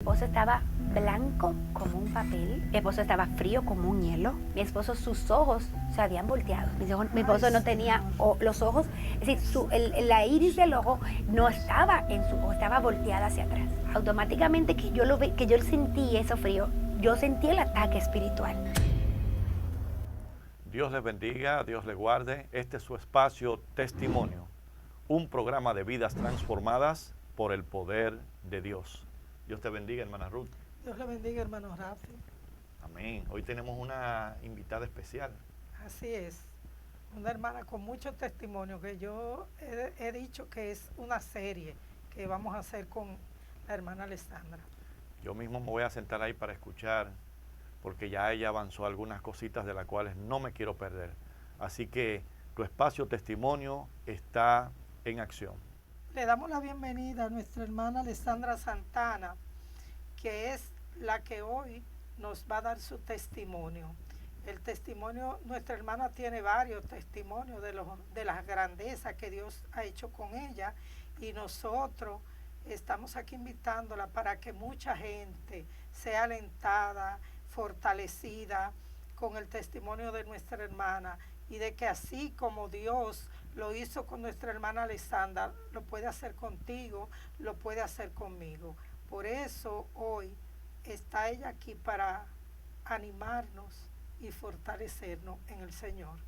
Mi esposo estaba blanco como un papel, mi esposo estaba frío como un hielo, mi esposo, sus ojos se habían volteado, mi esposo no tenía los ojos, es decir, la iris del ojo no estaba en su ojo, estaba volteada hacia atrás. Automáticamente que yo sentí eso frío, yo sentí el ataque espiritual. Dios les bendiga, Dios les guarde. Este es su espacio Testimonio, un programa de vidas transformadas por el poder de Dios. Dios te bendiga, hermana Ruth. Dios le bendiga, hermano Rafi. Amén. Hoy tenemos una invitada especial. Así es, una hermana con mucho testimonio que yo he dicho que es una serie que vamos a hacer con la hermana Alessandra. Yo mismo me voy a sentar ahí para escuchar, porque ya ella avanzó algunas cositas de las cuales no me quiero perder. Así que tu espacio Testimonio está en acción. Le damos la bienvenida a nuestra hermana Alessandra Santana, que es la que hoy nos va a dar su testimonio. El testimonio, nuestra hermana tiene varios testimonios de las grandezas que Dios ha hecho con ella, y nosotros estamos aquí invitándola para que mucha gente sea alentada, fortalecida con el testimonio de nuestra hermana, y de que así como Dios lo hizo con nuestra hermana Alessandra, lo puede hacer contigo, lo puede hacer conmigo. Por eso hoy está ella aquí para animarnos y fortalecernos en el Señor.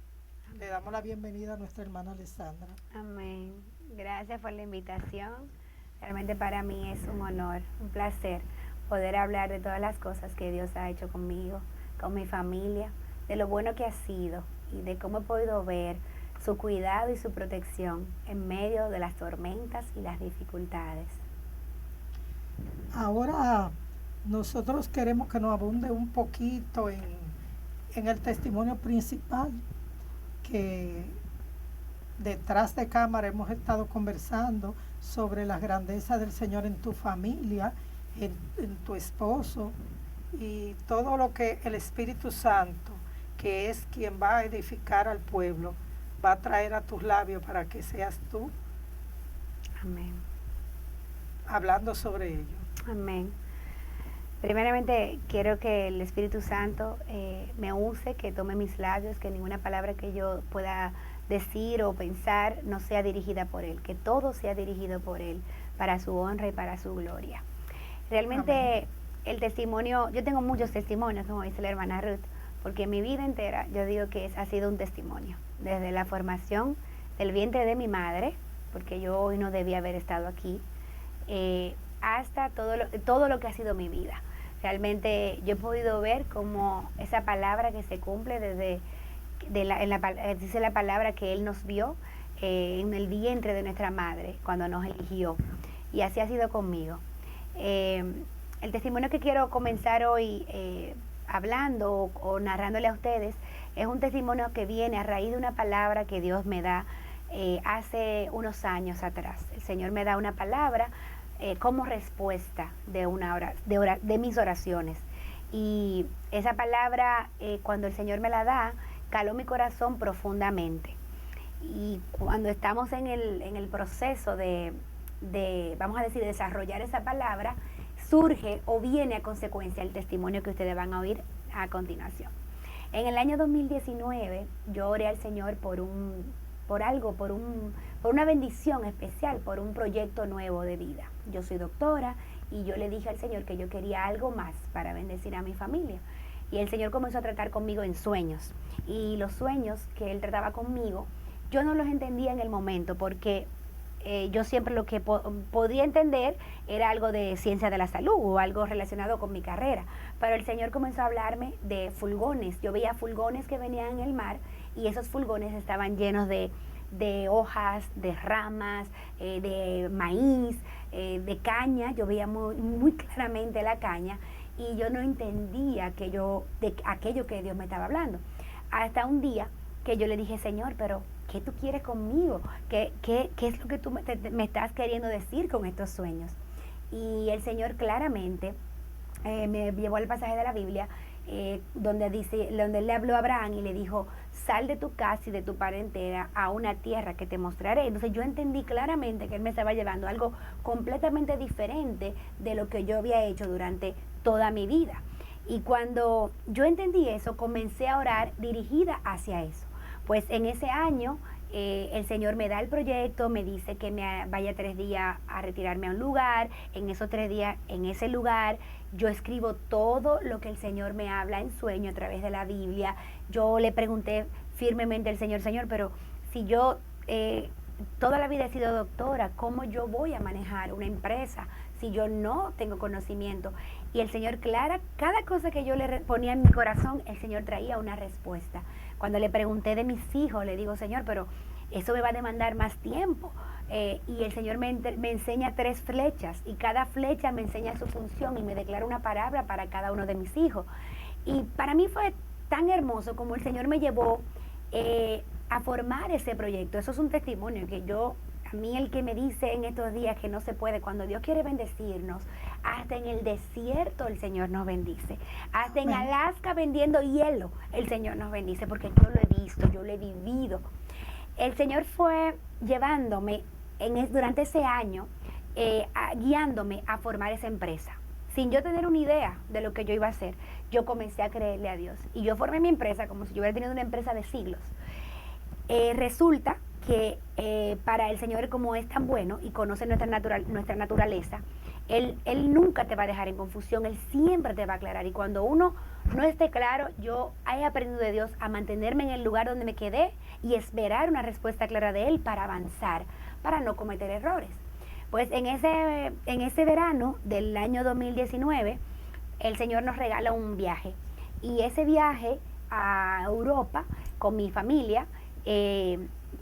Le damos la bienvenida a nuestra hermana Alessandra. Amén. Gracias por la invitación. Realmente para mí es un honor, un placer poder hablar de todas las cosas que Dios ha hecho conmigo, con mi familia, de lo bueno que ha sido y de cómo he podido ver su cuidado y su protección en medio de las tormentas y las dificultades. Ahora nosotros queremos que nos abunde un poquito en el testimonio principal, que detrás de cámara hemos estado conversando sobre las grandezas del Señor en tu familia, en tu esposo, y todo lo que el Espíritu Santo, que es quien va a edificar al pueblo, va a traer a tus labios para que seas tú. Amén. Hablando sobre ello. Amén. Primeramente quiero que el Espíritu Santo me use, que tome mis labios, que ninguna palabra que yo pueda decir o pensar no sea dirigida por Él, que todo sea dirigido por Él, para su honra y para su gloria. Realmente Amén. El testimonio, yo tengo muchos testimonios, como dice la hermana Ruth, porque mi vida entera yo digo que ha sido un testimonio, desde la formación del vientre de mi madre, porque yo hoy no debía haber estado aquí, hasta todo lo que ha sido mi vida. Realmente yo he podido ver cómo esa palabra que se cumple dice la palabra que Él nos vio en el vientre de nuestra madre cuando nos eligió, y así ha sido conmigo. El testimonio que quiero comenzar hoy hablando o narrándole a ustedes es un testimonio que viene a raíz de una palabra que Dios me da hace unos años atrás. El Señor me da una palabra como respuesta de mis oraciones, y esa palabra cuando el Señor me la da caló mi corazón profundamente. Y cuando estamos en el proceso de vamos a decir, desarrollar esa palabra, surge o viene a consecuencia el testimonio que ustedes van a oír a continuación. En el año 2019 yo oré al Señor por una bendición especial, por un proyecto nuevo de vida. Yo soy doctora y yo le dije al Señor que yo quería algo más para bendecir a mi familia. Y el Señor comenzó a tratar conmigo en sueños. Y los sueños que Él trataba conmigo, yo no los entendía en el momento, porque yo siempre lo que podía entender era algo de ciencia de la salud o algo relacionado con mi carrera. Pero el Señor comenzó a hablarme de fulgones. Yo veía fulgones que venían en el mar, y esos fulgones estaban llenos de hojas, de ramas, de maíz, de caña. Yo veía muy claramente la caña, y yo no entendía de aquello que Dios me estaba hablando. Hasta un día que yo le dije: Señor, pero ¿qué tú quieres conmigo? ¿Qué es lo que tú me estás queriendo decir con estos sueños? Y el Señor claramente me llevó al pasaje de la Biblia donde Él le habló a Abraham y le dijo: sal de tu casa y de tu parentela a una tierra que te mostraré. Entonces yo entendí claramente que él me estaba llevando a algo completamente diferente de lo que yo había hecho durante toda mi vida. Y cuando yo entendí eso, comencé a orar dirigida hacia eso. Pues en ese año el Señor me da el proyecto, me dice que me vaya 3 días a retirarme a un lugar. En esos 3 días, en ese lugar, yo escribo todo lo que el Señor me habla en sueño a través de la Biblia. Yo le pregunté firmemente al Señor, Señor, pero si yo toda la vida he sido doctora, ¿cómo yo voy a manejar una empresa si yo no tengo conocimiento? Y el Señor, cada cosa que yo le ponía en mi corazón, el Señor traía una respuesta. Cuando le pregunté de mis hijos, le digo, Señor, pero eso me va a demandar más tiempo. Y el Señor me enseña 3 flechas y cada flecha me enseña su función y me declara una palabra para cada uno de mis hijos. Y para mí fue tan hermoso como el Señor me llevó a formar ese proyecto. Eso es un testimonio que a mí el que me dice en estos días que no se puede, cuando Dios quiere bendecirnos, hasta en el desierto el Señor nos bendice. Hasta en Alaska vendiendo hielo el Señor nos bendice, porque yo lo he visto, yo lo he vivido. El Señor fue llevándome durante ese año, guiándome a formar esa empresa. Sin yo tener una idea de lo que yo iba a hacer, yo comencé a creerle a Dios. Y yo formé mi empresa como si yo hubiera tenido una empresa de siglos. Resulta que para el Señor, como es tan bueno y conoce nuestra naturaleza, Él nunca te va a dejar en confusión, Él siempre te va a aclarar. Y cuando uno no esté claro, yo he aprendido de Dios a mantenerme en el lugar donde me quedé y esperar una respuesta clara de Él para avanzar, para no cometer errores. Pues en ese verano del año 2019, el Señor nos regala un viaje. Y ese viaje a Europa con mi familia,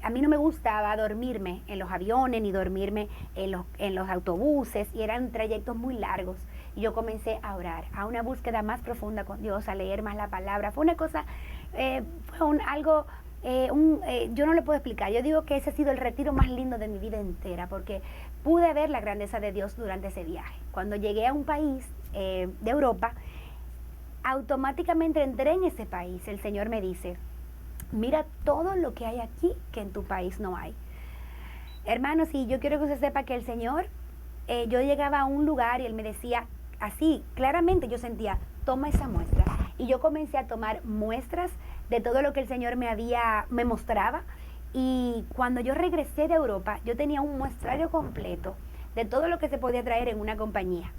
a mí no me gustaba dormirme en los aviones ni dormirme en los autobuses, y eran trayectos muy largos. Y yo comencé a orar, a una búsqueda más profunda con Dios, a leer más la palabra. Fue una cosa, yo no le puedo explicar. Yo digo que ese ha sido el retiro más lindo de mi vida entera, porque pude ver la grandeza de Dios durante ese viaje. Cuando llegué a un país de Europa, automáticamente entré en ese país. El Señor me dice, mira todo lo que hay aquí que en tu país no hay. Hermanos, y yo quiero que usted sepa que el Señor, yo llegaba a un lugar y Él me decía así, claramente yo sentía, toma esa muestra. Y yo comencé a tomar muestras de todo lo que el Señor me mostraba. Y cuando yo regresé de Europa, yo tenía un muestrario completo de todo lo que se podía traer en una compañía.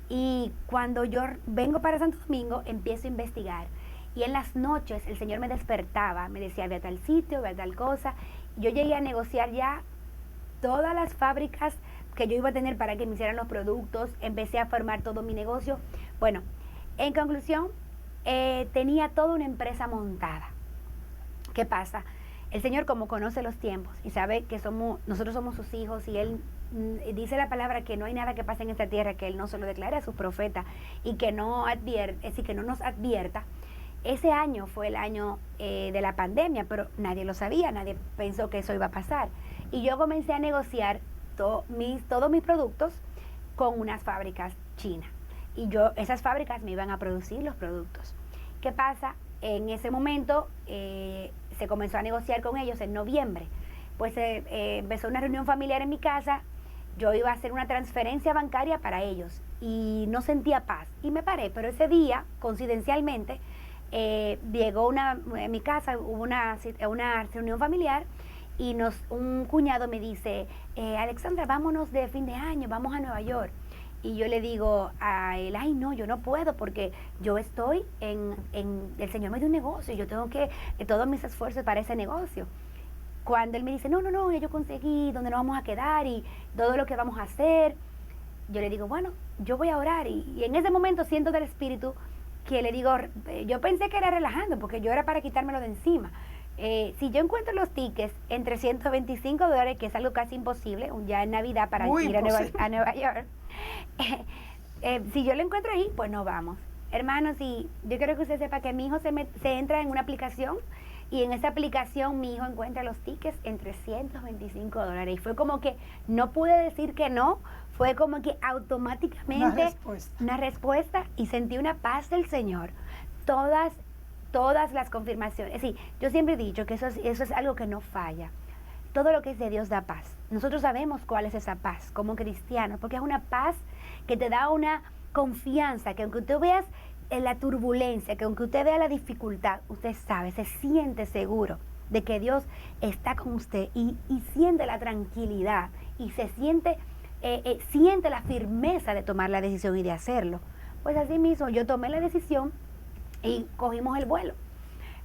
Y cuando yo vengo para Santo Domingo, empiezo a investigar. Y en las noches el Señor me despertaba, me decía, ve a tal sitio, ve a tal cosa. Yo llegué a negociar ya todas las fábricas que yo iba a tener para que me hicieran los productos. Empecé a formar todo mi negocio. Bueno, en conclusión, tenía toda una empresa montada. ¿Qué pasa? El Señor, como conoce los tiempos y sabe que nosotros somos sus hijos, y Él dice la palabra que no hay nada que pase en esta tierra que Él no se lo declare a sus profetas y que no nos advierta. Ese año fue el año de la pandemia, pero nadie lo sabía, nadie pensó que eso iba a pasar. Y yo comencé a negociar todos mis productos con unas fábricas chinas. Y esas fábricas me iban a producir los productos. ¿Qué pasa? En ese momento se comenzó a negociar con ellos en noviembre. Pues empezó una reunión familiar en mi casa. Yo iba a hacer una transferencia bancaria para ellos y no sentía paz. Y me paré, pero ese día, coincidencialmente, llegó en mi casa, hubo una reunión familiar, y un cuñado me dice, Alexandra, vámonos de fin de año, vamos a Nueva York. Y yo le digo a él, ay no, yo no puedo, porque yo estoy el Señor me dio un negocio, yo tengo que todos mis esfuerzos para ese negocio. Cuando él me dice, no, yo conseguí dónde nos vamos a quedar y todo lo que vamos a hacer, yo le digo, bueno, yo voy a orar. Y en ese momento siento del Espíritu que le digo, yo pensé que era relajando, porque yo era para quitármelo de encima. Si yo encuentro los tickets en $325, que es algo casi imposible, ya en Navidad para ir a Nueva York, si yo lo encuentro ahí, pues nos vamos. Hermanos, y yo quiero que usted sepa que mi hijo se entra en una aplicación, y en esa aplicación mi hijo encuentra los tickets en $325. Y fue como que no pude decir que no, fue como que automáticamente una respuesta, y sentí una paz del Señor. Todas todas las confirmaciones. Sí, yo siempre he dicho que eso es algo que no falla. Todo lo que es de Dios da paz. Nosotros sabemos cuál es esa paz como cristianos, porque es una paz que te da una confianza, que aunque tú veas la turbulencia, que aunque usted vea la dificultad, usted sabe, se siente seguro de que Dios está con usted y siente la tranquilidad y se siente la firmeza de tomar la decisión y de hacerlo. Pues así mismo, yo tomé la decisión y cogimos el vuelo.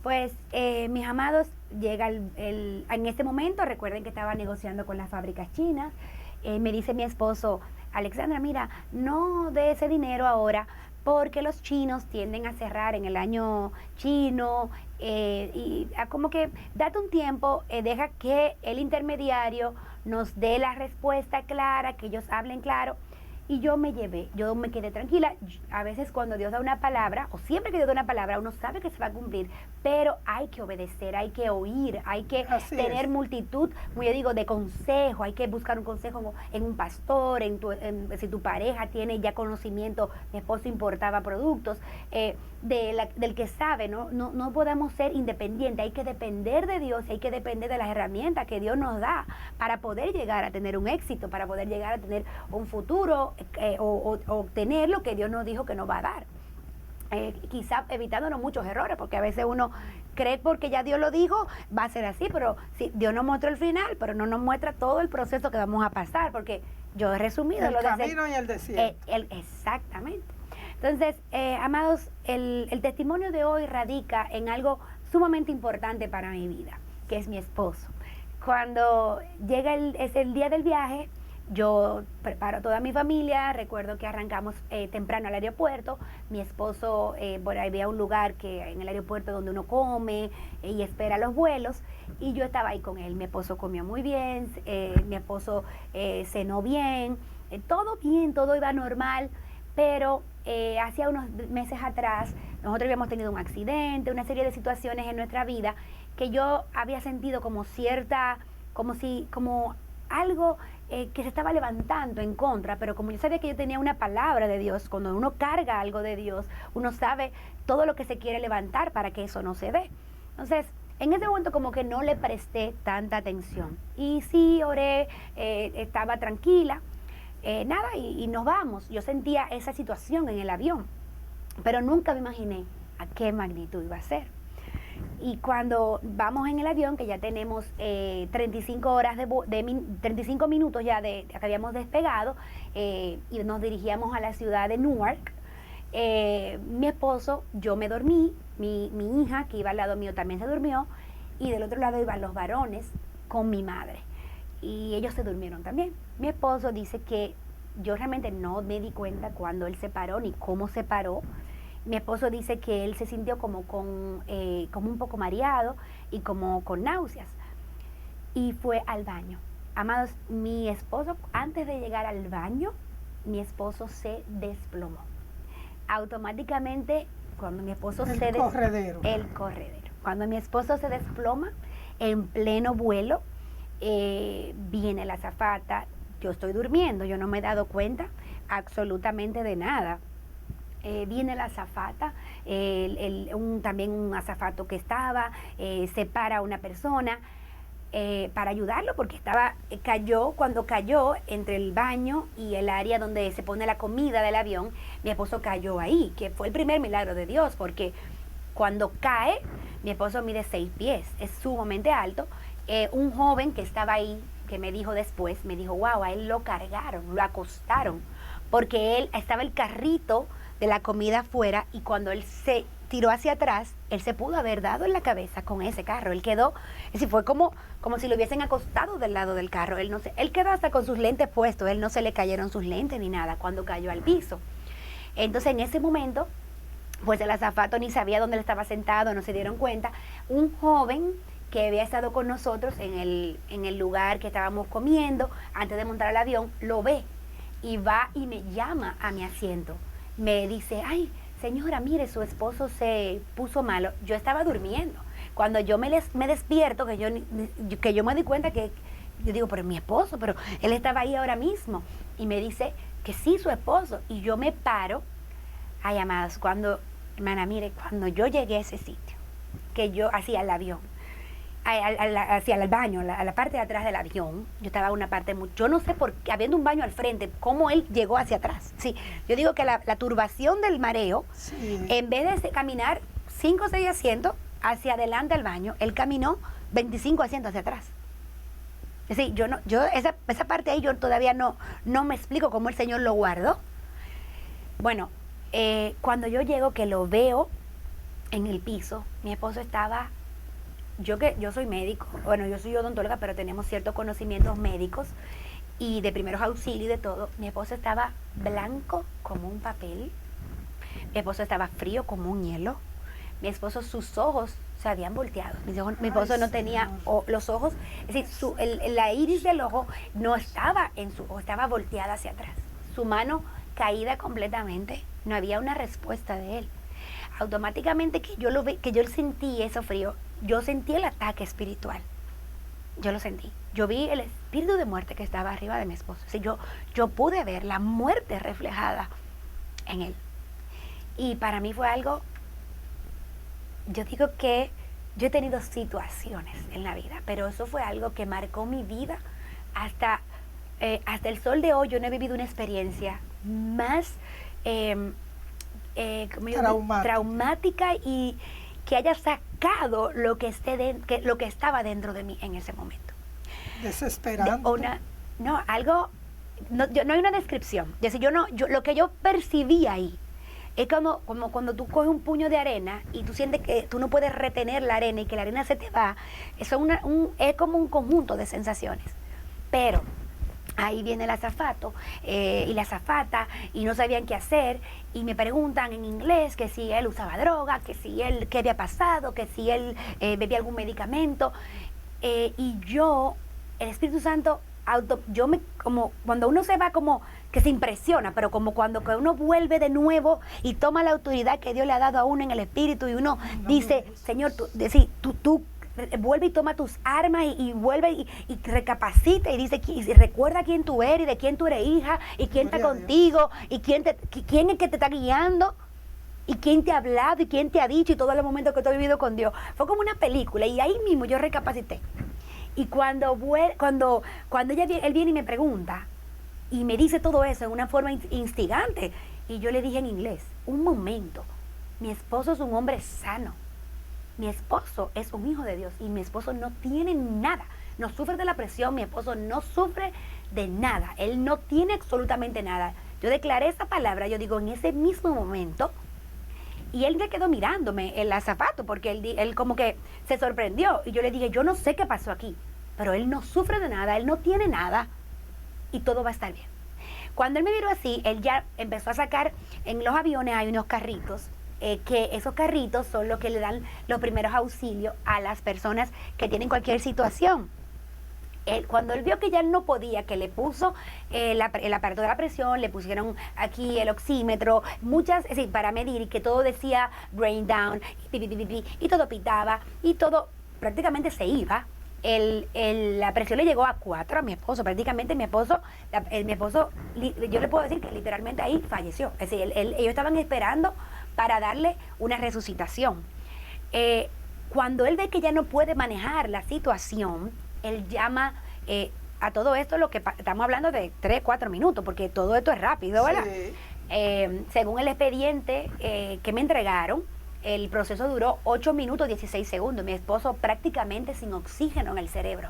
Pues, mis amados, llega en este momento, recuerden que estaba negociando con las fábricas chinas, me dice mi esposo, Alexandra, mira, no dé ese dinero ahora porque los chinos tienden a cerrar en el año chino y como que date un tiempo, deja que el intermediario nos dé la respuesta clara, que ellos hablen claro. Y yo me quedé tranquila. A veces cuando Dios da una palabra, o siempre que Dios da una palabra, uno sabe que se va a cumplir, pero hay que obedecer, hay que oír, hay que tener multitud, como yo digo, de consejo, hay que buscar un consejo en un pastor, si tu pareja tiene ya conocimiento, mi esposo importaba productos, del que sabe, no podemos ser independientes, hay que depender de Dios, hay que depender de las herramientas que Dios nos da para poder llegar a tener un éxito, para poder llegar a tener un futuro, o obtener lo que Dios nos dijo que nos va a dar. Quizá evitándonos muchos errores, porque a veces uno cree porque ya Dios lo dijo, va a ser así, pero sí, Dios nos muestra el final, pero no nos muestra todo el proceso que vamos a pasar, porque yo he resumido el camino y el desierto. Exactamente. Entonces, amados, el testimonio de hoy radica en algo sumamente importante para mi vida, que es mi esposo. Cuando llega es el día del viaje, yo preparo a toda mi familia, recuerdo que arrancamos temprano al aeropuerto, mi esposo, bueno, había un lugar en el aeropuerto donde uno come y espera los vuelos, y yo estaba ahí con él. Mi esposo comió muy bien, mi esposo cenó bien, todo bien, todo iba normal, pero hacía unos meses atrás nosotros habíamos tenido un accidente, una serie de situaciones en nuestra vida que yo había sentido como algo que se estaba levantando en contra, pero como yo sabía que yo tenía una palabra de Dios, cuando uno carga algo de Dios, uno sabe todo lo que se quiere levantar para que eso no se dé. Entonces, en ese momento como que no le presté tanta atención. Y sí, oré, estaba tranquila, nada, y nos vamos. Yo sentía esa situación en el avión, pero nunca me imaginé a qué magnitud iba a ser. Y cuando vamos en el avión, que ya tenemos 35 minutos ya de que habíamos despegado, y nos dirigíamos a la ciudad de Newark, mi esposo, yo me dormí, mi hija que iba al lado mío también se durmió, y del otro lado iban los varones con mi madre, y ellos se durmieron también. Mi esposo dice que yo realmente no me di cuenta cuando él se paró ni cómo se paró. Mi esposo dice que él se sintió como un poco mareado y como con náuseas, y fue al baño. Amados, mi esposo, antes de llegar al baño, mi esposo se desplomó. Automáticamente, cuando mi esposo el corredero. Cuando mi esposo se desploma, en pleno vuelo, viene la azafata. Yo estoy durmiendo, yo no me he dado cuenta absolutamente de nada. Viene la azafata, también un azafato que estaba, separa a una persona para ayudarlo, porque cuando cayó entre el baño y el área donde se pone la comida del avión, mi esposo cayó ahí, que fue el primer milagro de Dios, porque cuando cae, mi esposo mide 6 pies, es sumamente alto. Un joven que estaba ahí, que me dijo después, me dijo, wow, a él lo cargaron, lo acostaron, porque estaba el carrito de la comida afuera, y cuando él se tiró hacia atrás, él se pudo haber dado en la cabeza con ese carro. Él quedó, es decir, fue como si lo hubiesen acostado del lado del carro. Él quedó hasta con sus lentes puestos, él no se le cayeron sus lentes ni nada cuando cayó al piso. Entonces, en ese momento, pues el azafato ni sabía dónde él estaba sentado, no se dieron cuenta. Un joven que había estado con nosotros en el lugar que estábamos comiendo, antes de montar al avión, lo ve y va y me llama a mi asiento. Me dice, ay, señora, mire, su esposo se puso malo. Yo estaba durmiendo. Cuando yo me despierto, que yo me di cuenta que, yo digo, pero mi esposo, pero él estaba ahí ahora mismo. Y me dice que sí, su esposo. Y yo me paro. Ay, amados, hermana, mire, cuando yo llegué a ese sitio, que yo hacía el avión, hacia el baño, a la parte de atrás del avión. Yo estaba en una parte yo no sé por qué, habiendo un baño al frente, cómo él llegó hacia atrás. Sí, yo digo que la turbación del mareo, Sí. en vez de caminar 5 o 6 asientos hacia adelante al baño, él caminó 25 asientos hacia atrás. Es decir, esa parte ahí yo todavía no me explico cómo el Señor lo guardó. Bueno, cuando yo llego, que lo veo en el piso, mi esposo estaba, yo soy médico, bueno, yo soy odontóloga, pero tenemos ciertos conocimientos médicos y de primeros auxilios y de todo. Mi esposo estaba blanco como un papel, mi esposo estaba frío como un hielo, mi esposo, sus ojos se habían volteado. Mi esposo no tenía los ojos, es decir, la iris del ojo no estaba en su ojo, estaba volteada hacia atrás. Su mano caída completamente, no había una respuesta de él. Automáticamente que yo sentí eso frío, yo sentí el ataque espiritual. Yo lo sentí. Yo vi el espíritu de muerte que estaba arriba de mi esposo. O sea, yo pude ver la muerte reflejada en él. Y para mí fue algo, yo digo que yo he tenido situaciones en la vida, pero eso fue algo que marcó mi vida hasta el sol de hoy. Yo no he vivido una experiencia más traumática y que haya sacado lo que estaba dentro de mí en ese momento. Desesperante. No hay una descripción. Es decir, lo que yo percibí ahí es como cuando tú coges un puño de arena y tú sientes que tú no puedes retener la arena y que la arena se te va. Eso es como un conjunto de sensaciones. Pero ahí viene el azafato y la azafata y no sabían qué hacer y me preguntan en inglés que si él usaba droga, que si él, qué había pasado, que si él bebía algún medicamento y el Espíritu Santo, como cuando uno se va como que se impresiona, pero como cuando que uno vuelve de nuevo y toma la autoridad que Dios le ha dado a uno en el Espíritu y uno dice, Señor, tú vuelve y toma tus armas y vuelve y recapacita y dice y recuerda quién tú eres y de quién tú eres hija y quién está contigo y quién es que te está guiando y quién te ha hablado y quién te ha dicho y todos los momentos que tú has vivido con Dios. Fue como una película y ahí mismo yo recapacité. Y cuando él viene y me pregunta y me dice todo eso en una forma instigante y yo le dije en inglés, un momento, mi esposo es un hombre sano. Mi esposo es un hijo de Dios y mi esposo no tiene nada, no sufre de la presión, mi esposo no sufre de nada, él no tiene absolutamente nada. Yo declaré esa palabra, yo digo, en ese mismo momento, y él me quedó mirándome el zapato porque él como que se sorprendió y yo le dije, yo no sé qué pasó aquí, pero él no sufre de nada, él no tiene nada y todo va a estar bien. Cuando él me miró así, él ya empezó a sacar, en los aviones hay unos carritos, que esos carritos son los que le dan los primeros auxilios a las personas que tienen cualquier situación. Cuando él vio que ya no podía, que le puso el aparato de la presión, le pusieron aquí el oxímetro, para medir y que todo decía brain down, y todo pitaba, y todo prácticamente se iba. La presión le llegó a 4 a mi esposo, prácticamente mi esposo, yo le puedo decir que literalmente ahí falleció. Es decir, ellos estaban esperando para darle una resucitación. Cuando él ve que ya no puede manejar la situación, él llama a todo esto, lo que estamos hablando de 3-4 minutos, porque todo esto es rápido, ¿verdad? Sí. Según el expediente que me entregaron, el proceso duró 8 minutos 16 segundos. Mi esposo prácticamente sin oxígeno en el cerebro.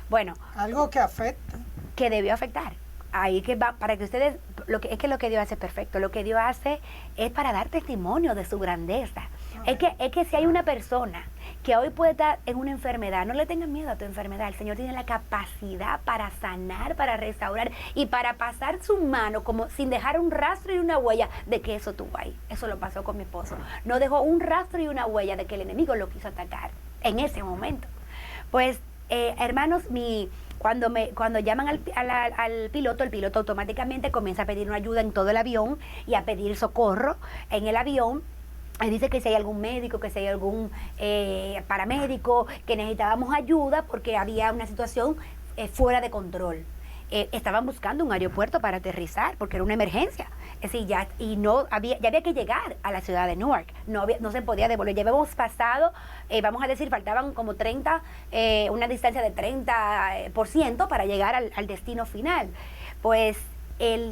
Bueno. Algo que afecta. Que debió afectar. Ahí que va, para que ustedes, lo que Dios hace es perfecto. Lo que Dios hace es para dar testimonio de su grandeza. Es que si hay una persona que hoy puede estar en una enfermedad, no le tengan miedo a tu enfermedad. El Señor tiene la capacidad para sanar, para restaurar y para pasar su mano como sin dejar un rastro y una huella de que eso tuvo ahí. Eso lo pasó con mi esposo. No dejó un rastro y una huella de que el enemigo lo quiso atacar en ese momento. Pues, hermanos, cuando llaman al piloto, el piloto automáticamente comienza a pedir una ayuda en todo el avión y a pedir socorro en el avión. Dice que si hay algún médico, que si hay algún paramédico, que necesitábamos ayuda porque había una situación fuera de control. Estaban buscando un aeropuerto para aterrizar porque era una emergencia. Es decir, ya, y no había, ya había que llegar a la ciudad de Newark, no se podía devolver. Ya habíamos pasado, vamos a decir, faltaban como 30, una distancia de 30% para llegar al destino final. Pues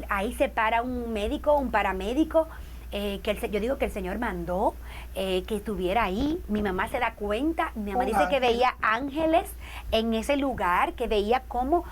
ahí se para un médico, un paramédico, yo digo que el Señor mandó que estuviera ahí. Mi mamá se da cuenta, mi mamá dice que veía ángeles en ese lugar, que veía cómo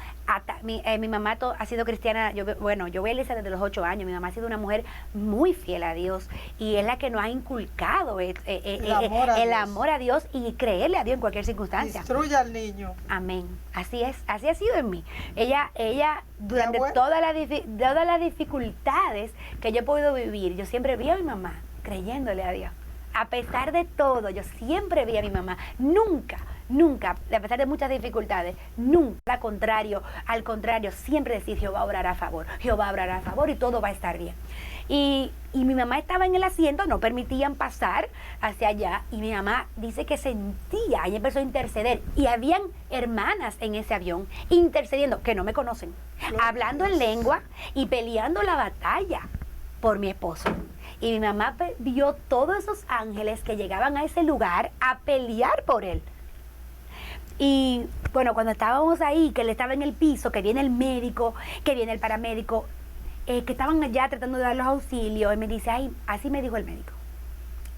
mi mamá ha sido cristiana. Yo voy a la iglesia desde los 8 años. Mi mamá ha sido una mujer muy fiel a Dios y es la que nos ha inculcado el amor a Dios y creerle a Dios en cualquier circunstancia. Instruye al niño. Amén. Así es, así ha sido en mí. Ella durante todas las dificultades que yo he podido vivir, yo siempre vi a mi mamá creyéndole a Dios. A pesar de todo, yo siempre vi a mi mamá. Nunca, a pesar de muchas dificultades, nunca, al contrario, siempre decir Jehová obrará a favor y todo va a estar bien. Y mi mamá estaba en el asiento, no permitían pasar hacia allá, y mi mamá dice que sentía, ella empezó a interceder, y habían hermanas en ese avión intercediendo, que no me conocen, hablando en lengua y peleando la batalla por mi esposo. Y mi mamá vio todos esos ángeles que llegaban a ese lugar a pelear por él. Y bueno, cuando estábamos ahí, que él estaba en el piso, que viene el médico, que viene el paramédico, que estaban allá tratando de dar los auxilios, y me dice, ay, así me dijo el médico,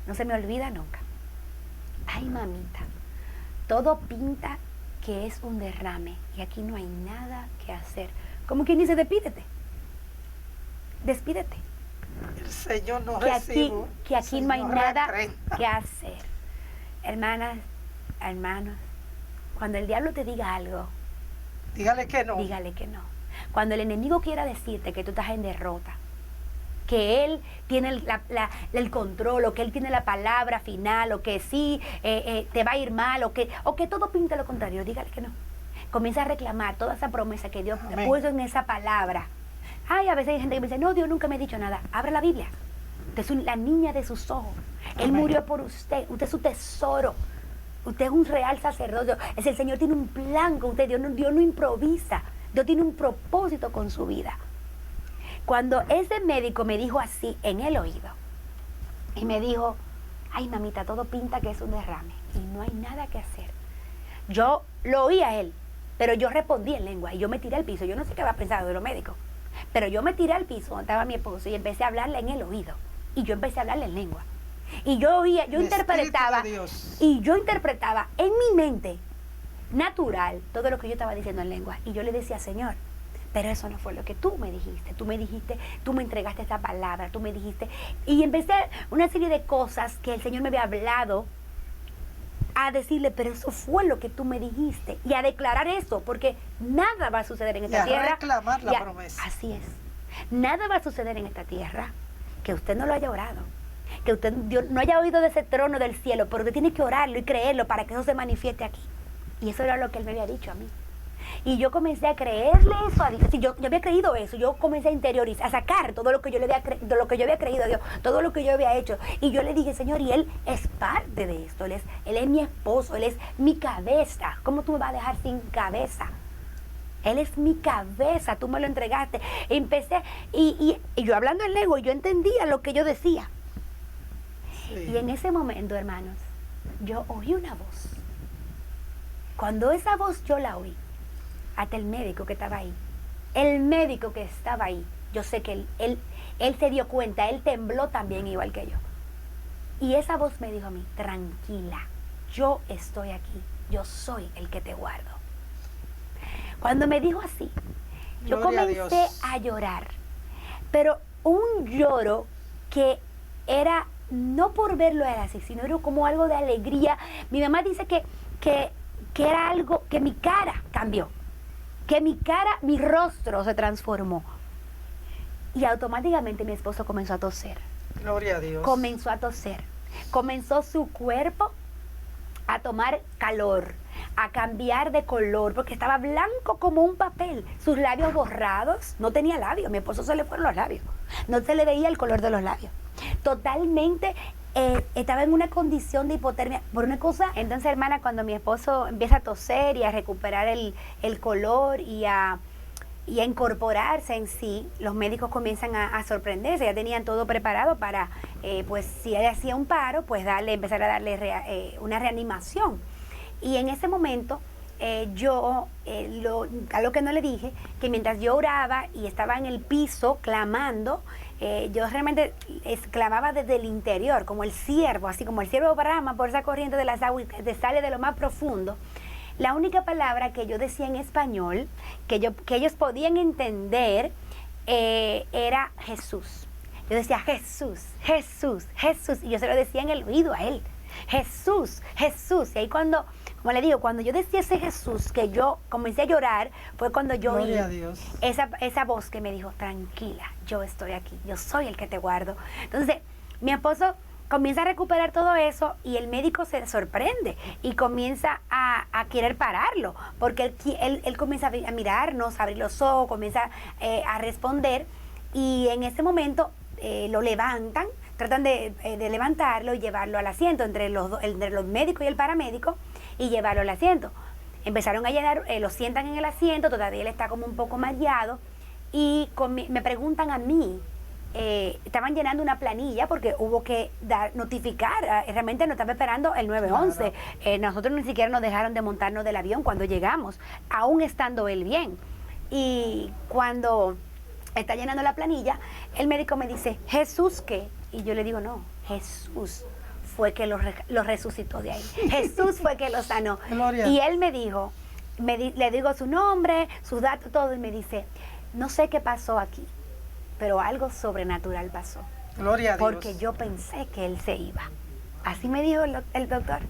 no se me olvida nunca. Ay, mamita, todo pinta que es un derrame y aquí no hay nada que hacer. Como quien dice, despídete. El Señor no recibe. Que aquí no hay nada que hacer. Hermanas, hermanos, cuando el diablo te diga algo, dígale que no. Cuando el enemigo quiera decirte que tú estás en derrota, que él tiene el control, o que él tiene la palabra final, o que sí te va a ir mal, o que todo pinta lo contrario, dígale que no. Comienza a reclamar toda esa promesa que Dios te puso en esa palabra. Ay, a veces hay gente que me dice, no, Dios nunca me ha dicho nada. Abra la Biblia. Usted es la niña de sus ojos. Él murió por usted. Usted es su tesoro. Usted es un real sacerdote. El Señor tiene un plan con usted. Dios no improvisa. Dios tiene un propósito con su vida. Cuando ese médico me dijo así en el oído, y me dijo, ay, mamita, todo pinta que es un derrame y no hay nada que hacer. Yo lo oí a él, pero yo respondí en lengua y yo me tiré al piso. Yo no sé qué había pensado de los médicos, pero yo me tiré al piso donde estaba mi esposo y empecé a hablarle en el oído. Y yo empecé a hablarle en lengua. Y yo oía, yo interpretaba en mi mente natural todo lo que yo estaba diciendo en lengua. Y yo le decía, Señor, pero eso no fue lo que tú me dijiste. Tú me entregaste esta palabra, tú me dijiste. Y empecé una serie de cosas que el Señor me había hablado, a decirle, pero eso fue lo que tú me dijiste, y a declarar eso, porque nada va a suceder en esta tierra. Y a reclamar la promesa. Así es. Nada va a suceder en esta tierra que usted no lo haya orado, que usted Dios no haya oído de ese trono del cielo, pero usted tiene que orarlo y creerlo para que eso se manifieste aquí. Y eso era lo que él me había dicho a mí. Y yo comencé a creerle eso a Dios. Sí, yo había creído eso, yo comencé a interiorizar, a sacar todo lo que yo había creído a Dios, todo lo que yo había hecho. Y yo le dije, Señor, y Él es parte de esto, Él es mi esposo, Él es mi cabeza. ¿Cómo tú me vas a dejar sin cabeza? Él es mi cabeza, tú me lo entregaste. Empecé, y yo hablando en lengua, yo entendía lo que yo decía. Sí. Y en ese momento, hermanos, yo oí una voz. Cuando esa voz yo la oí, hasta el médico que estaba ahí, yo sé que él se dio cuenta, él tembló también igual que yo. Y esa voz me dijo a mí, tranquila, yo estoy aquí, yo soy el que te guardo. Cuando me dijo así, yo comencé a llorar, pero un lloro que era, no por verlo era así, sino era como algo de alegría. Mi mamá dice que era algo, que mi cara cambió. Que mi rostro se transformó. Y automáticamente mi esposo comenzó a toser. Gloria a Dios. Comenzó a toser. Comenzó su cuerpo a tomar calor, a cambiar de color, porque estaba blanco como un papel. Sus labios borrados, no tenía labios. Mi esposo se le fueron los labios. No se le veía el color de los labios. Totalmente estaba en una condición de hipotermia por una cosa. Entonces, hermana, cuando mi esposo empieza a toser y a recuperar el color y y a incorporarse en sí, los médicos comienzan a sorprenderse, ya tenían todo preparado para, pues si él hacía un paro, pues empezar a darle una reanimación. Y en ese momento algo que no le dije, que mientras yo oraba y estaba en el piso clamando, yo realmente clamaba desde el interior, como el ciervo, así como el ciervo brama por esa corriente de las aguas que sale de lo más profundo. La única palabra que yo decía en español, que ellos podían entender, era Jesús. Yo decía Jesús, Jesús, Jesús, y yo se lo decía en el oído a él, Jesús, Jesús. Y ahí cuando, como le digo, cuando yo decía ese Jesús, que yo comencé a llorar, fue cuando yo oí esa voz que me dijo, tranquila, yo estoy aquí, yo soy el que te guardo. Entonces, mi esposo comienza a recuperar todo eso y el médico se sorprende y comienza a querer pararlo, porque él comienza a mirarnos, a abrir los ojos, comienza a responder, y en ese momento lo levantan, tratan de levantarlo y llevarlo al asiento entre los médicos y el paramédico, y llevarlo al asiento. Empezaron a llenar, lo sientan en el asiento, todavía él está como un poco mareado, y me preguntan a mí, estaban llenando una planilla porque hubo que notificar, realmente nos estaba esperando el 911. Claro. Nosotros ni siquiera nos dejaron de montarnos del avión cuando llegamos, aún estando él bien. Y cuando está llenando la planilla, el médico me dice, ¿Jesús qué? Y yo le digo, no, Jesús fue que lo resucitó de ahí. Jesús fue que lo sanó. Gloria. Y él me dijo, le digo su nombre, sus datos, todo, y me dice, no sé qué pasó aquí, pero algo sobrenatural pasó. Gloria a Dios. Porque yo pensé que él se iba. Así me dijo el doctor.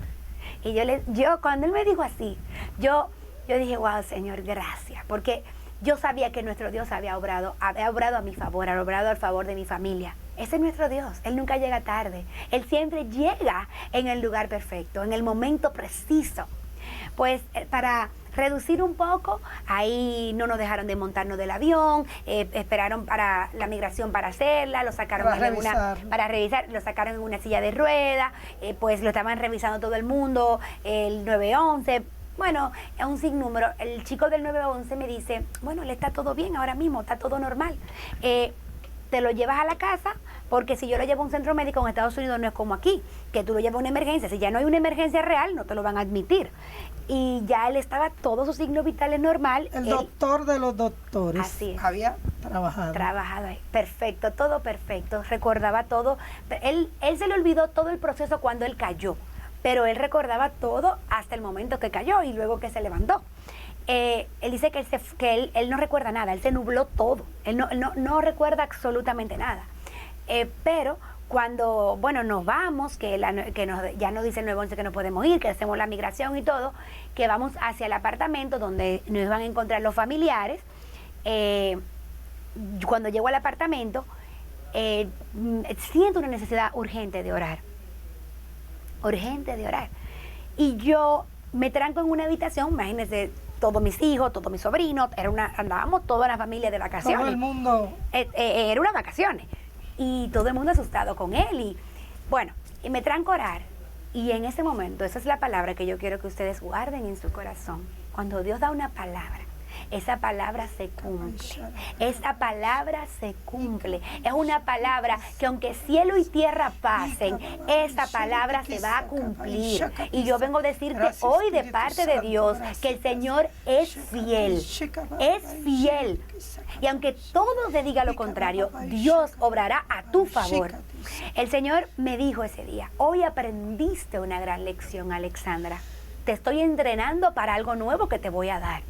Y yo cuando él me dijo así, yo dije, wow, Señor, gracias. Porque yo sabía que nuestro Dios había obrado a mi favor, había obrado al favor de mi familia. Ese es nuestro Dios. Él nunca llega tarde. Él siempre llega en el lugar perfecto, en el momento preciso. Pues para reducir un poco, ahí no nos dejaron de montarnos del avión, esperaron para la migración para hacerla, lo sacaron para revisar, lo sacaron en una silla de ruedas, pues lo estaban revisando todo el mundo, el 911. Bueno, es un sinnúmero. El chico del 911 me dice, bueno, le está todo bien ahora mismo, está todo normal. Te lo llevas a la casa, porque si yo lo llevo a un centro médico en Estados Unidos no es como aquí, que tú lo llevas a una emergencia. Si ya no hay una emergencia real, no te lo van a admitir. Y ya él estaba, todos sus signos vitales normal. Doctor de los doctores. Así es. Había trabajado ahí. Perfecto, todo perfecto. Recordaba todo. Él se le olvidó todo el proceso cuando él cayó, pero él recordaba todo hasta el momento que cayó y luego que se levantó. Él dice que él no recuerda nada, él se nubló todo, él no recuerda absolutamente nada. Pero cuando, bueno, nos vamos, ya nos dice el 911 que no podemos ir, que hacemos la migración y todo, que vamos hacia el apartamento donde nos van a encontrar los familiares. Cuando llego al apartamento, siento una necesidad urgente de orar. Y yo me tranco en una habitación, imagínense, todos mis hijos, todos mis sobrinos, andábamos toda la familia de vacaciones. Todo el mundo. Era unas vacaciones. Y todo el mundo asustado con él. Y bueno, y me tranco a orar. Y en ese momento, esa es la palabra que yo quiero que ustedes guarden en su corazón. Cuando Dios da una palabra, esa palabra se cumple. Esa palabra se cumple. Es una palabra que aunque cielo y tierra pasen, esa palabra se va a cumplir. Y yo vengo a decirte hoy de parte de Dios que el Señor es fiel. Es fiel. Y aunque todo te diga lo contrario, Dios obrará a tu favor. El Señor me dijo ese día, hoy aprendiste una gran lección, Alexandra. Te estoy entrenando para algo nuevo que te voy a dar.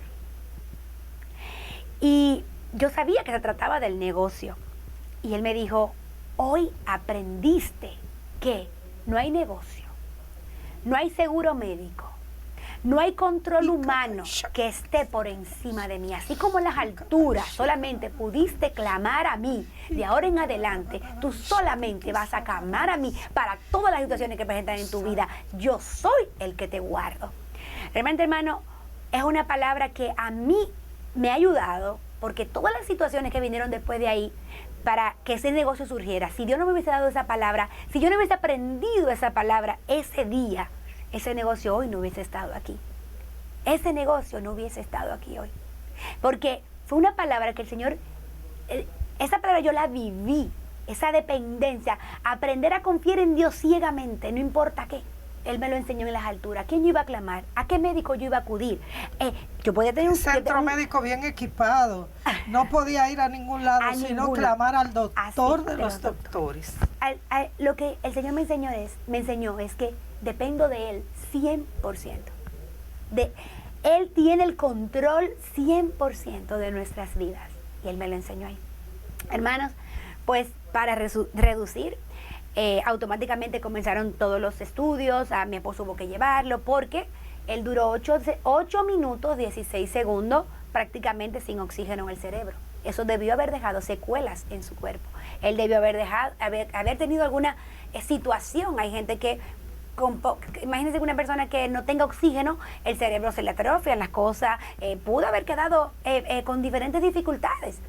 Y yo sabía que se trataba del negocio. Y él me dijo, hoy aprendiste que no hay negocio, no hay seguro médico, no hay control humano que esté por encima de mí. Así como en las alturas solamente pudiste clamar a mí, de ahora en adelante tú solamente vas a clamar a mí para todas las situaciones que presentan en tu vida. Yo soy el que te guardo. Realmente, hermano, es una palabra que a mí me ha ayudado, porque todas las situaciones que vinieron después de ahí para que ese negocio surgiera, si Dios no me hubiese dado esa palabra, si yo no hubiese aprendido esa palabra ese día, ese negocio hoy no hubiese estado aquí. Ese negocio no hubiese estado aquí hoy. Porque fue una palabra que el Señor, esa palabra yo la viví, esa dependencia, aprender a confiar en Dios ciegamente, no importa qué. Él me lo enseñó en las alturas. ¿Quién yo iba a clamar? ¿A qué médico yo iba a acudir? Yo podía tener un centro médico bien equipado. No podía ir a ningún lado, sino clamar al doctor de los doctores. Lo que el Señor me enseñó es que dependo de Él 100%. Él tiene el control 100% de nuestras vidas. Y Él me lo enseñó ahí. Hermanos, pues para reducir, automáticamente comenzaron todos los estudios, a mi esposo hubo que llevarlo porque él duró 8 minutos 16 segundos prácticamente sin oxígeno en el cerebro. Eso debió haber dejado secuelas en su cuerpo. Él debió haber tenido alguna situación. Hay gente que, imagínense una persona que no tenga oxígeno, el cerebro se le atrofian las cosas, pudo haber quedado con diferentes dificultades.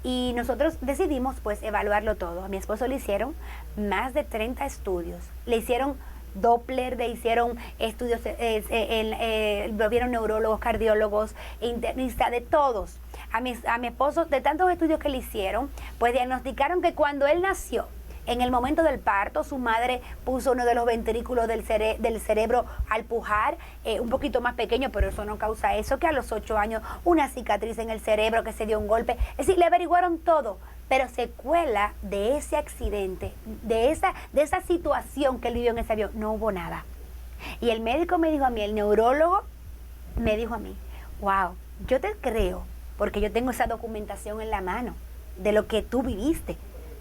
Y nosotros decidimos pues evaluarlo todo. A mi esposo le hicieron más de 30 estudios. Le hicieron Doppler, le hicieron estudios, lo vieron neurólogos, cardiólogos, internistas, de todos. A mi esposo, de tantos estudios que le hicieron, pues diagnosticaron que cuando él nació, en el momento del parto, su madre puso uno de los ventrículos del cerebro al pujar, un poquito más pequeño, pero eso no causa eso, que a los 8 años una cicatriz en el cerebro, que se dio un golpe. Es decir, le averiguaron todo, pero secuela de ese accidente, de esa situación que él vivió en ese avión, no hubo nada. Y el médico me dijo a mí, el neurólogo me dijo a mí, wow, yo te creo, porque yo tengo esa documentación en la mano de lo que tú viviste.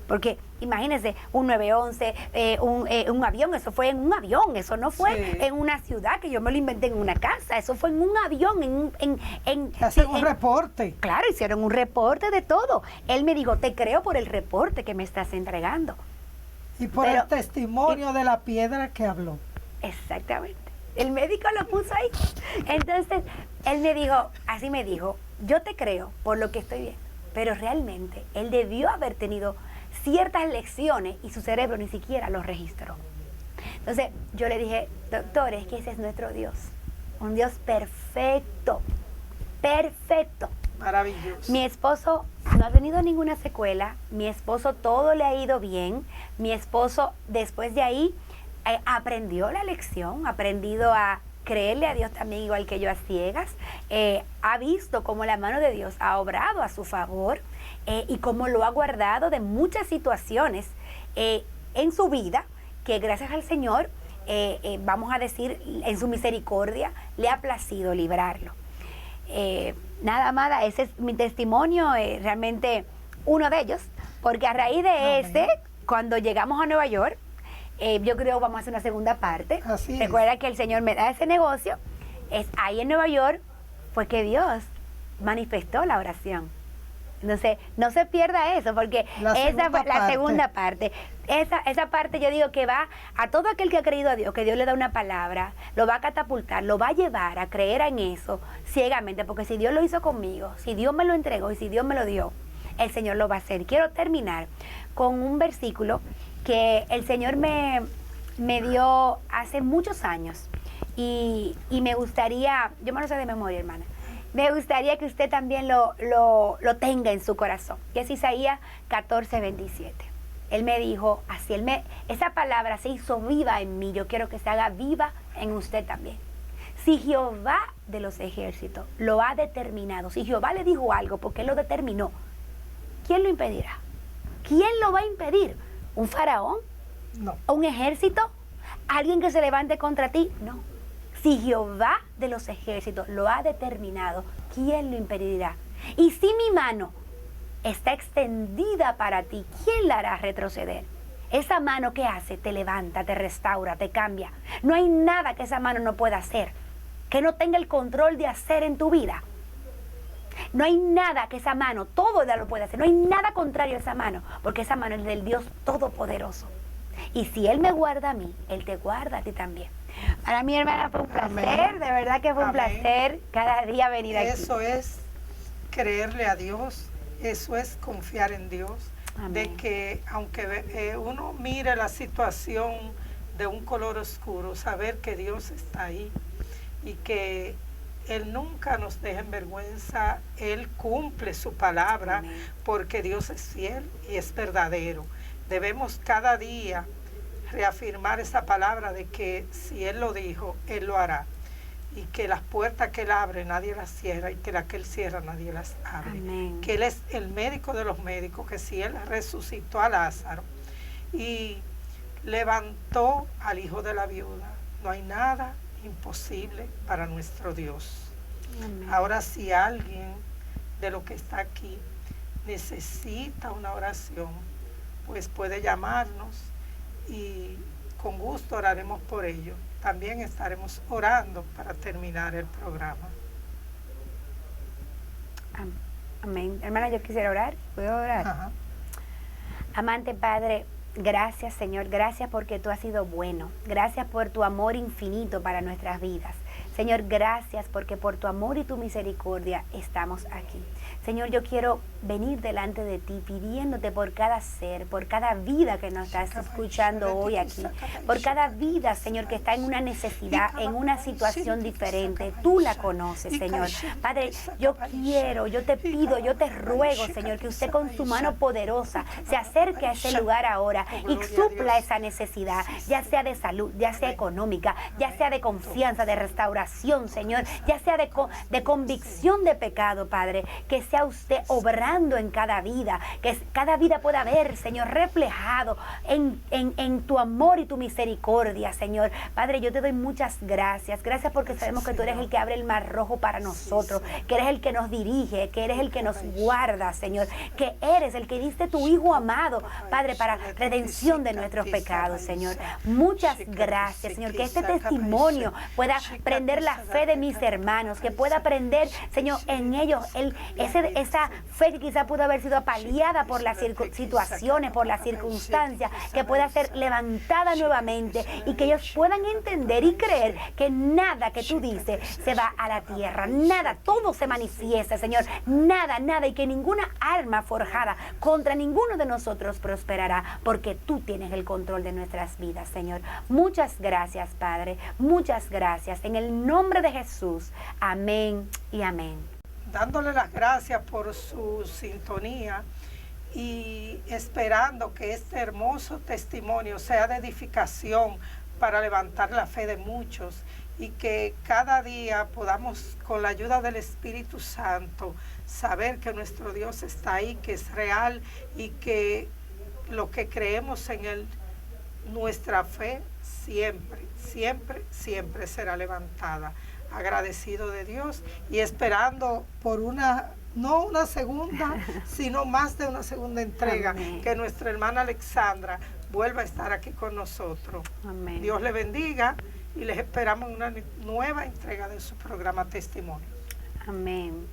Porque imagínense, un 911, un avión, eso fue en un avión, eso no fue en una ciudad que yo me lo inventé en una casa, eso fue en un avión, hacen un reporte. Claro, hicieron un reporte de todo. Él me dijo, te creo por el reporte que me estás entregando. Y por el testimonio de la piedra que habló. Exactamente. El médico lo puso ahí. Entonces, él me dijo, así me dijo, yo te creo por lo que estoy viendo, pero realmente él debió haber tenido ciertas lecciones y su cerebro ni siquiera lo registró. Entonces yo le dije, doctor, es que ese es nuestro Dios, un Dios perfecto, perfecto. Maravilloso. Mi esposo no ha tenido ninguna secuela, mi esposo todo le ha ido bien, mi esposo después de ahí aprendió la lección, ha aprendido a creerle a Dios también igual que yo a ciegas, ha visto cómo la mano de Dios ha obrado a su favor, y cómo lo ha guardado de muchas situaciones en su vida, que gracias al Señor, vamos a decir, en su misericordia, le ha placido librarlo. Nada más, ese es mi testimonio, realmente uno de ellos, porque a raíz de ese, cuando llegamos a Nueva York, yo creo vamos a hacer una segunda parte. Así Recuerda que el Señor me da ese negocio, es ahí en Nueva York, fue que Dios manifestó la oración. Entonces, no se pierda eso, porque esa fue la segunda parte. Esa parte yo digo que va a todo aquel que ha creído a Dios, que Dios le da una palabra, lo va a catapultar, lo va a llevar a creer en eso ciegamente, porque si Dios lo hizo conmigo, si Dios me lo entregó y si Dios me lo dio, el Señor lo va a hacer. Quiero terminar con un versículo que el Señor me dio hace muchos años y me gustaría, yo me lo sé de memoria, hermana, me gustaría que usted también lo tenga en su corazón, que es Isaías 14:27. Él me dijo, así esa palabra se hizo viva en mí, yo quiero que se haga viva en usted también. Si Jehová de los ejércitos lo ha determinado, si Jehová le dijo algo porque él lo determinó, ¿quién lo impedirá? ¿Quién lo va a impedir? ¿Un faraón? No. ¿Un ejército? ¿Alguien que se levante contra ti? No. Si Jehová de los ejércitos lo ha determinado, ¿quién lo impedirá? Y si mi mano está extendida para ti, ¿quién la hará retroceder? Esa mano que hace, te levanta, te restaura, te cambia. No hay nada que esa mano no pueda hacer, que no tenga el control de hacer en tu vida. No hay nada que esa mano, todo ella lo puede hacer. No hay nada contrario a esa mano, porque esa mano es del Dios Todopoderoso. Y si Él me guarda a mí, Él te guarda a ti también. Para mí, hermana, fue un placer, de verdad que fue un placer cada día venir aquí. Eso es creerle a Dios, eso es confiar en Dios. Amén. De que aunque uno mire la situación de un color oscuro, saber que Dios está ahí y que Él nunca nos deja en vergüenza, Él cumple su palabra. Amén. Porque Dios es fiel y es verdadero. Debemos cada día reafirmar esa palabra de que si Él lo dijo, Él lo hará. Y que las puertas que Él abre nadie las cierra, y que las que Él cierra nadie las abre. Amén. Que Él es el médico de los médicos, que si Él resucitó a Lázaro y levantó al hijo de la viuda, no hay nada imposible para nuestro Dios. Amén. Ahora, si alguien de lo que está aquí necesita una oración, pues puede llamarnos y con gusto oraremos por ello. También estaremos orando para terminar el programa. Amén. Hermana, yo quisiera orar. ¿Puedo orar? Ajá. Amante Padre, gracias Señor, gracias porque tú has sido bueno, gracias por tu amor infinito para nuestras vidas. Señor, gracias porque por tu amor y tu misericordia estamos aquí. Señor, yo quiero venir delante de ti pidiéndote por cada ser, por cada vida que nos estás escuchando hoy aquí, por cada vida, Señor, que está en una necesidad, en una situación diferente. Tú la conoces, Señor. Padre, yo quiero, yo te pido, yo te ruego, Señor, que usted con su mano poderosa se acerque a ese lugar ahora y supla esa necesidad, ya sea de salud, ya sea económica, ya sea de confianza, de restauración, Señor, ya sea de convicción de pecado, Padre, que sea usted obrando en cada vida, que cada vida pueda ver, Señor, reflejado en tu amor y tu misericordia, Señor. Padre, yo te doy muchas gracias. Gracias porque sabemos que tú eres el que abre el mar rojo para nosotros, que eres el que nos dirige, que eres el que nos guarda, Señor, que eres el que diste tu Hijo amado, Padre, para redención de nuestros pecados, Señor. Muchas gracias, Señor, que este testimonio pueda prender la fe de mis hermanos, que pueda prender, Señor, en ellos esa fe que quizá pudo haber sido apaleada por las situaciones, por las circunstancias, que pueda ser levantada nuevamente y que ellos puedan entender y creer que nada que tú dices se va a la tierra, nada, todo se manifiesta, Señor, nada, y que ninguna arma forjada contra ninguno de nosotros prosperará, porque tú tienes el control de nuestras vidas, Señor. Muchas gracias, Padre, muchas gracias, en el nombre de Jesús, amén y amén. Dándole las gracias por su sintonía y esperando que este hermoso testimonio sea de edificación para levantar la fe de muchos, y que cada día podamos, con la ayuda del Espíritu Santo, saber que nuestro Dios está ahí, que es real, y que lo que creemos en Él, nuestra fe siempre será levantada. Agradecido de Dios y esperando por no una segunda, sino más de una segunda entrega. Amén. Que nuestra hermana Alexandra vuelva a estar aquí con nosotros. Amén. Dios le bendiga y les esperamos en una nueva entrega de su programa Testimonio. Amén.